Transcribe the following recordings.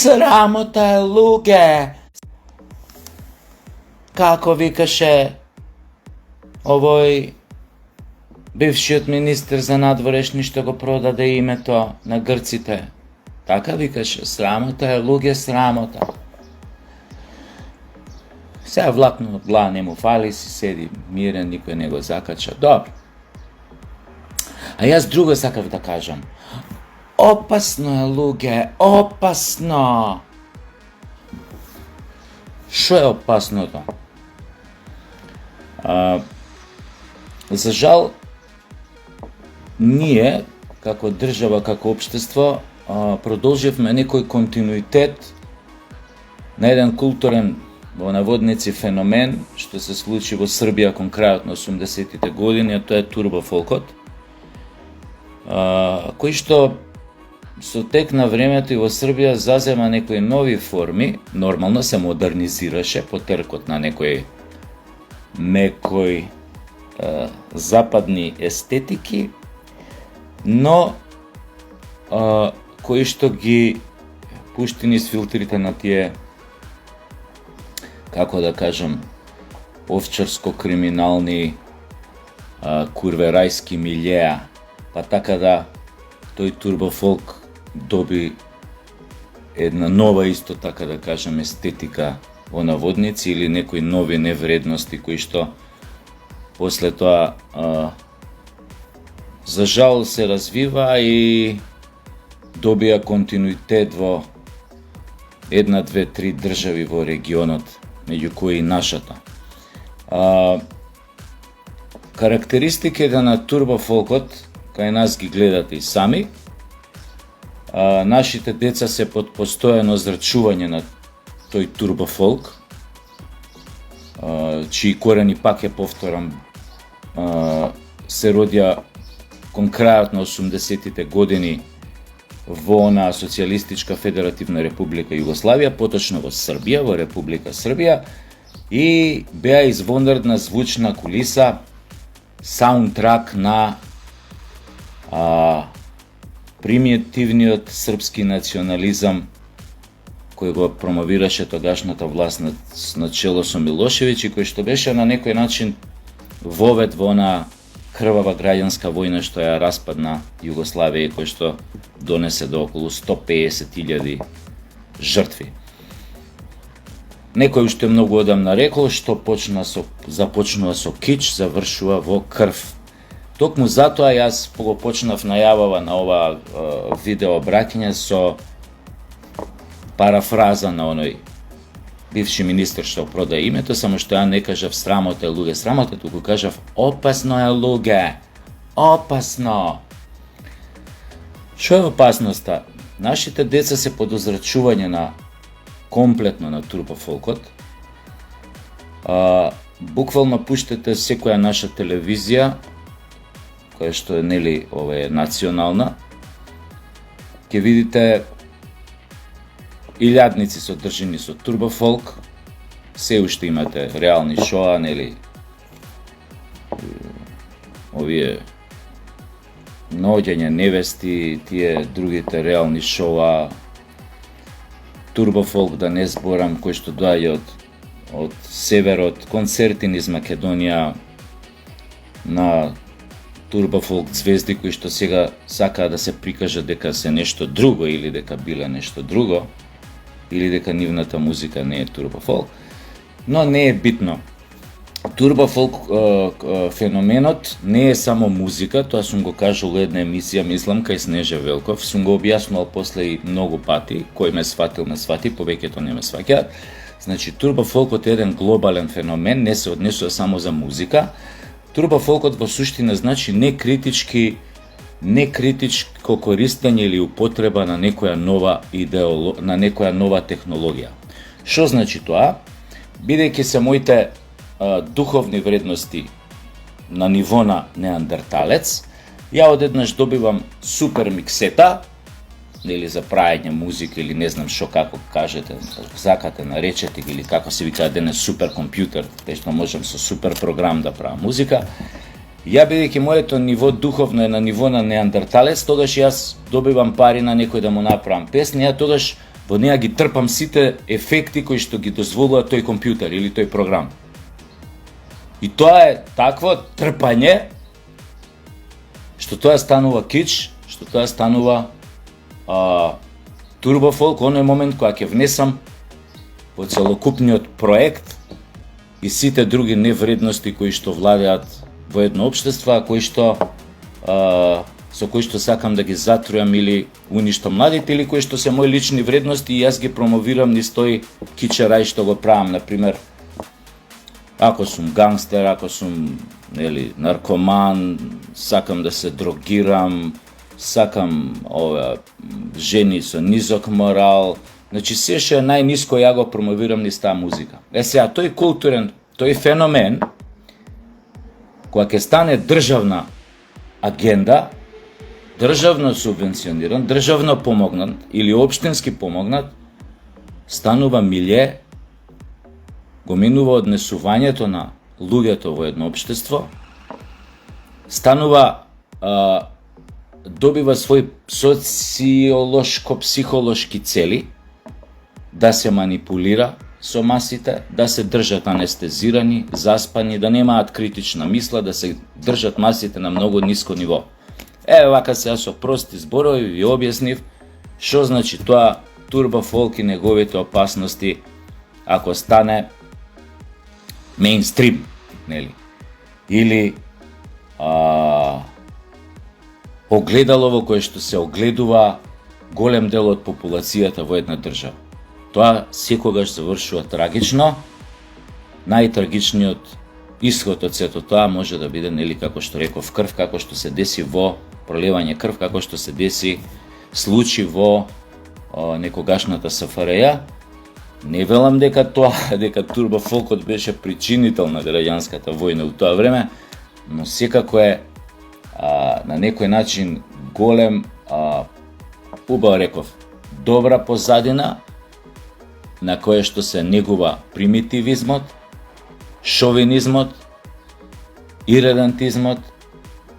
Срамота е, луѓе! Како викаше овој бившиот министер за надворешни што го продаде името на грците. Така викаше, срамота е, луѓе, срамота. Сега влакно од глава не му фали, си седи мирен, никој не го закача. Добро. А јас друго сакав да кажам. Опасно е, луѓе, опасно! Шо е опасното? За жал, ние, како држава, како општество, продолживме некој континуитет на еден културен, во наводници, феномен, што се случи во Србија кон крајот на 80-тите години, а тоа е турбофолкот, кој што со тек на времето и во Србија зазема некои нови форми, нормално се модернизираше по теркот на некои западни естетики, но кои што ги пушти низ филтрите на тие, како да кажам, овчарско-криминални курверајски милјеа, па така да тој турбофолк доби една нова, исто така да кажам, естетика во наводници или некои нови невредности кои што после тоа за жал се развива и добија континуитет во една, две, три држави во регионот, меѓу кои и нашата. Карактеристиките на турбофолкот, кај нас ги гледате и сами, нашите деца се под постојано зрачување на тој турбофолк, чии корени, пак ја повторам, се родија кон крајот на 80-тите години во она Социјалистичка Федеративна Република Југославија, поточно во Србија, во Република Србија, и беа извонредна звучна кулиса, саундтрак на примитивниот српски национализам кој го промовираше тогашната власт на чело со Милошевиќ и кој што беше на некој начин вовед во она крвава граѓанска војна што ја распадна Југославија и кој што донесе до околу 150.000 жртви. Некој уште многу одамна рекол што започнува со кич, завршува во крв. Токму затоа јас го почнав најавава на ова видео обраќање со парафраза на оној бивши министер што прода името, само што ја не кажав срамота е, луѓе, срамота, туку кажав опасно е, луѓе, опасно. Што е опасноста? Нашите деца се под озрачување на комплетно на турбофолкот. Буквално пуштете секоја наша телевизија, која што е, нели, ова е национална, ќе видите илјадници содржини со турбофолк, се уште имате реални шоа, нели, овие наоѓање невести, тие другите реални шоа, турбофолк, да не зборам, кој што доаѓа од северот, концерти низ Македонија на турбофолк звезди кои што сега сакаат да се прикажат дека се нешто друго или дека биле нешто друго, или дека нивната музика не е турбофолк, но не е битно. Турбофолк феноменот не е само музика, тоа сум го кажал во една емисија, мислам, кај Снежа Велков, сум го објаснувал после и многу пати, кој ме сватил, ме свати, повеќето не ме сваќаат. Значи, турбофолкот е еден глобален феномен, не се однесува само за музика. Турбофолкот во суштина значи некритичко користење или употреба на некоја нова на некоја нова технологија. Што значи тоа? Бидејќи се моите духовни вредности на ниво на неандерталец, ја одеднаш добивам супер миксета, или за прајање музика, или не знам што, како кажете, закате, наречете ги, или како се викаат денес супер компјутер, кај што можам со супер програм да правам музика. Ја, бидејќи моето ниво духовно е на ниво на неандерталец, тогаш јас добивам пари на некој да му направам песни, ја тогаш во неа ги трпам сите ефекти кои што ги дозволува тој компјутер или тој програм. И тоа е такво трпање, што тоа станува кич, што тоа станува турбофолк, оној момент кога ќе внесам во целокупниот проект и сите други невредности кои што владеат во едно општество, а кои што со кои што сакам да ги затрујам или уништам младите, или кои што се мои лични вредности и јас ги промовирам низ тој кичерај што го правам. Например, ако сум гангстер, ако сум наркоман, сакам да се дрогирам, сакам жени со низок морал, значи се што е најниско ја го промовирам низ таа музика. Сега, тој културен, тој феномен, кога ќе стане државна агенда, државно субвенциониран, државно помогнат или општински помогнат, станува милје, го минува однесувањето на луѓето во едно општество, станува, добива свој социолошко-психолошки цели, да се манипулира со масите, да се држат анестезирани, заспани, да немаат критична мисла, да се држат масите на многу ниско ниво. Вака сега со прости зборови ви објаснив што значи тоа турбофолк и неговите опасности ако стане мејнстрим, нели? Или огледало во кое што се огледува голем дел од популацијата во една држава. Тоа секогаш завршува трагично. Најтрагичниот исход од сето тоа може да биде, нели, како што реков, крв, како што се деси во пролевање крв, како што се деси случаи во некогашната СФРЈ. Не велам дека турбофолкот беше причинител на граѓанската војна у тоа време, но секако е на некој начин голем, убаво реков, добра позадина на кое што се негува примитивизмот, шовинизмот, иредантизмот,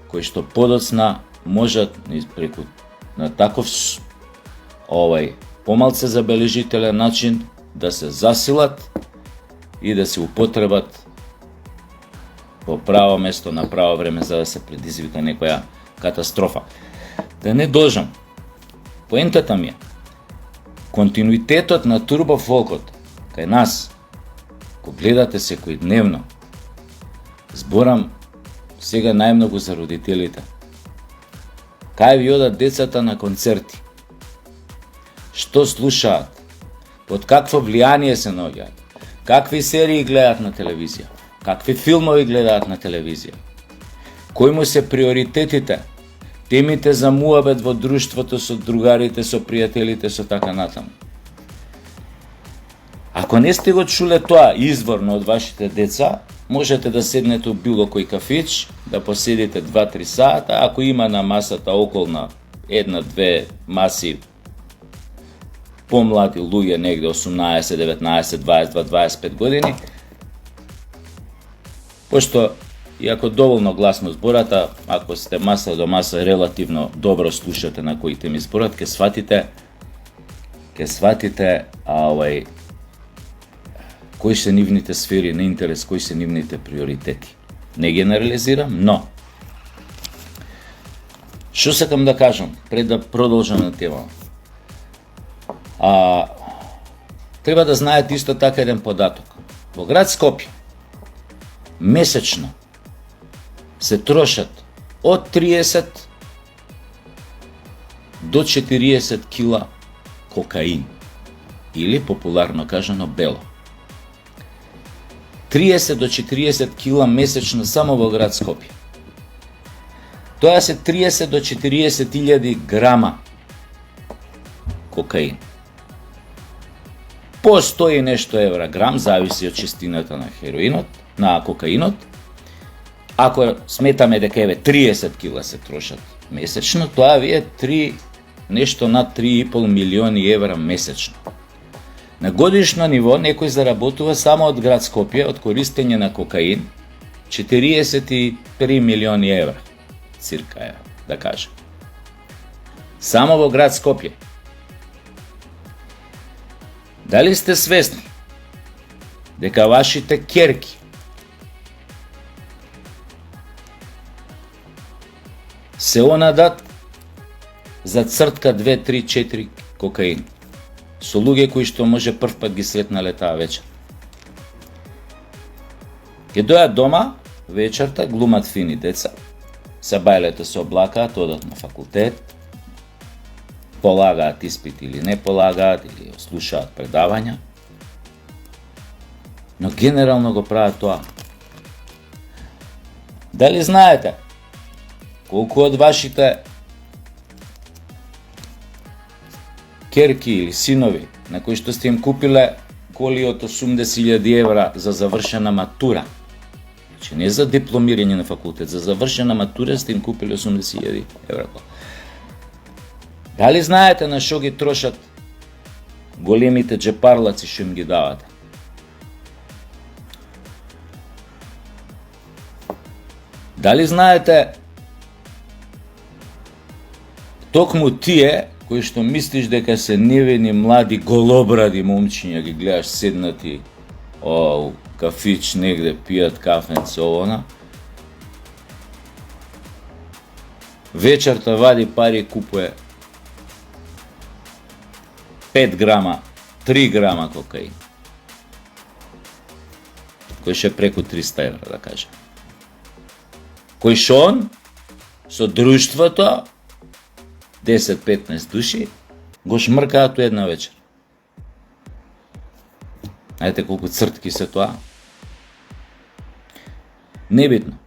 кои што подоцна можат преку на таков помалце забележителен начин да се засилат и да се употребат во право место на право време за да се предизвика некоја катастрофа. Да не должам. Поентата ми е, континуитетот на турбофолкот кај нас, го гледате секојдневно, зборам сега најмногу за родителите. Кај ви одат децата на концерти? Што слушаат? Под какво влијание се наоѓаат? Какви серии гледаат на телевизија? Какви филмови гледаат на телевизија? Кои му се приоритетите? Темите за муабет во друштвото со другарите, со пријателите, со така натаму. Ако не сте го чуле тоа изворно од вашите деца, можете да седнете у било кој кафич, да поседите 2-3 сата, ако има на масата околна 1-2 маси помлади луѓе, негде 18, 19, 22, 25 години, пошто иако доволно гласно збората, ако сте маса до маса релативно добро слушате на кои теми зборат, ќе сватите кои се нивните сфери на интерес, кои се нивните приоритети. Не генерализирам, но што сакам да кажам пред да продолжам на тема. Треба да знаете исто така еден податок. Во град Скопје месечно се трошат од 30 до 40 кила кокаин или популарно кажано бело. 30 до 40 кила месечно само во град Скопје. Тоа се 30 до 40 илјади грама кокаин. По 100 и нешто евра грам, зависи од честината на хероинот, на кокаинот. Ако сметаме дека 30 кила се трошат месечно, тоа ви е нешто над 3,5 милиони евра месечно. На годишно ниво некој заработува само од град Скопје од користење на кокаин 43 милиони евра, цирка е, да кажем. Само во град Скопје. Дали сте свесни дека вашите ќерки се онадат за цртка 2, 3, 4 кокаин со луѓе кои што може прв пат ги сретнале таа вечер. Ке дојат дома вечерта, глумат фини деца, сабајлето се облакаат, одат на факултет, полагаат испит или не полагаат, или слушаат предавања, но генерално го прават тоа. Дали знаете колку од вашите ќерки или синови на кои што сте им купиле коли од 80.000 евра за завршена матура, значи не за дипломирање на факултет, за завршена матура сте им купиле 80.000 евра. Дали знаете на што ги трошат големите джепарлаци што им ги давате? Дали знаете токму тие кои што мислиш дека се невини млади голобради момчиња ги гледаш седнати у кафич негде пијат кафенце овона, вечерта вади пари и купува 5 грама, 3 грама кокаин, кој ше преку 300 евра, да кажем. Кој шо он со друштвото 10-15 души го шмркаат у една вечер. Знаете колку цртки се тоа? Небитно.